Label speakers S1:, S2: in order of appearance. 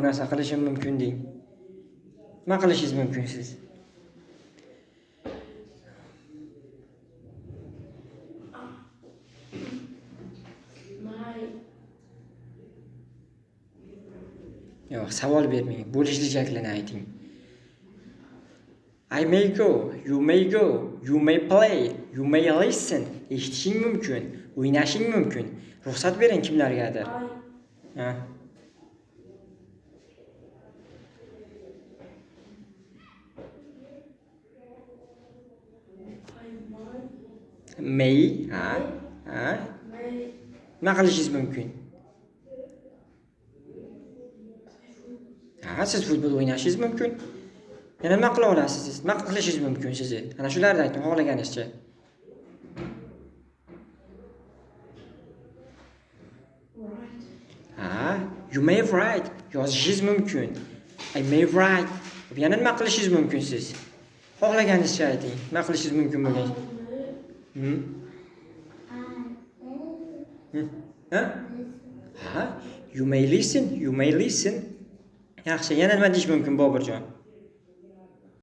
S1: bir narsa qilishim mumkin deng. Nima qilishingiz mumkin siz? Yo'q, savol bermang. Bo'lishli shaklini ayting. I may go, you may go, you may play, you may listen. Eshitishing mumkin, o'ynashing mumkin. Ruxsat bering kimlargadir. Ha. May, ha? Nima qilishingiz mumkin? Ha, siz futbol o'ynashingiz mumkin. Yana nima qila olasiz siz? Nima qilishingiz mumkin sizni? Ana shularni ayting, xohlaganingizcha. Ha, you may write. Yozishingiz mumkin. I may write. Yana nima qilishingiz mumkin siz? Xohlaganingizcha ayting. Nima qilishingiz mumkin bo'lgan? Ha? You may listen, you may listen. Yaxshi, yana nima deyish mumkin Boburjon?